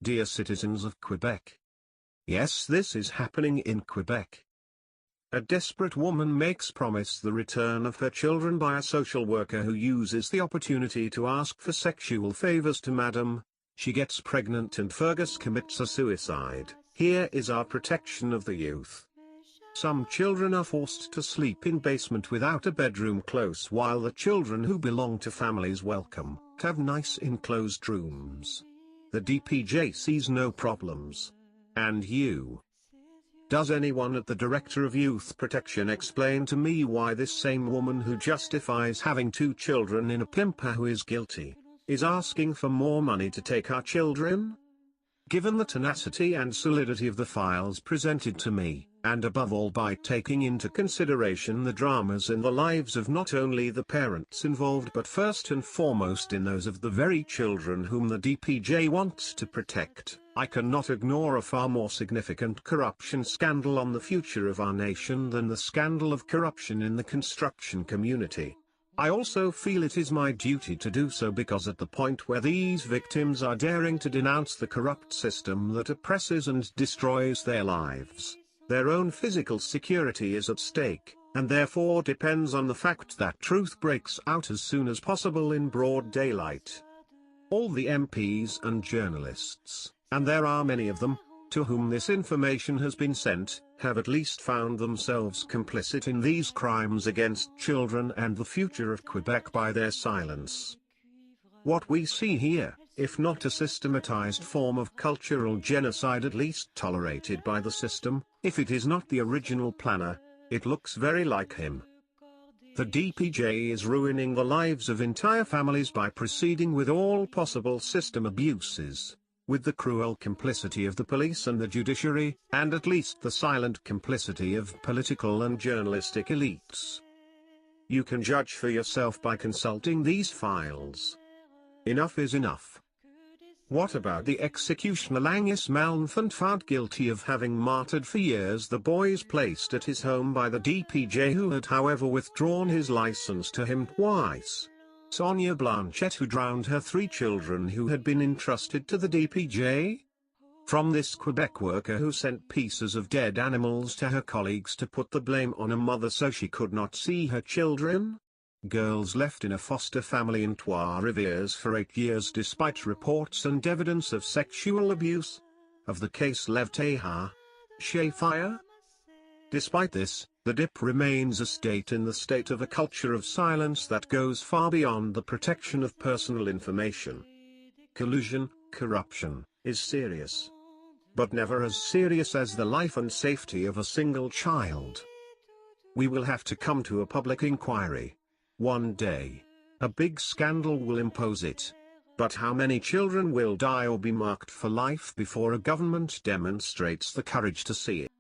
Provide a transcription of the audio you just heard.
Dear citizens of Quebec. Yes, this is happening in Quebec. A desperate woman makes promise the return of her children by a social worker who uses the opportunity to ask for sexual favors to Madam. She gets pregnant and Fergus commits a suicide. Here is our protection of the youth. Some children are forced to sleep in basement without a bedroom close, while the children who belong to families welcome to have nice enclosed rooms. The DPJ sees no problems. And you? Does anyone at the Director of Youth Protection explain to me why this same woman who justifies having 2 children in a pimpa who is guilty, is asking for more money to take our children? Given the tenacity and solidity of the files presented to me, and above all by taking into consideration the dramas in the lives of not only the parents involved but first and foremost in those of the very children whom the DPJ wants to protect, I cannot ignore a far more significant corruption scandal on the future of our nation than the scandal of corruption in the construction community. I also feel it is my duty to do so because at the point where these victims are daring to denounce the corrupt system that oppresses and destroys their lives, their own physical security is at stake, and therefore depends on the fact that truth breaks out as soon as possible in broad daylight. All the MPs and journalists, and there are many of them, to whom this information has been sent, have at least found themselves complicit in these crimes against children and the future of Quebec by their silence. What we see here, if not a systematized form of cultural genocide at least tolerated by the system, if it is not the original planner, it looks very like him. The DPJ is ruining the lives of entire families by proceeding with all possible system abuses, with the cruel complicity of the police and the judiciary, and at least the silent complicity of political and journalistic elites. You can judge for yourself by consulting these files. Enough is enough. What about the executioner Angus Malnfant found guilty of having martyred for years the boys placed at his home by the DPJ, who had however withdrawn his license to him twice? Sonia Blanchette, who drowned her 3 children who had been entrusted to the DPJ? From this Quebec worker who sent pieces of dead animals to her colleagues to put the blame on a mother so she could not see her children? Girls left in a foster family in Trois-Rivières for 8 years despite reports and evidence of sexual abuse? Of the case Levteha? Shayfire? Despite this, the DIP remains a state in the state of a culture of silence that goes far beyond the protection of personal information. Collusion, corruption, is serious. But never as serious as the life and safety of a single child. We will have to come to a public inquiry. One day, a big scandal will impose it. But how many children will die or be marked for life before a government demonstrates the courage to see it?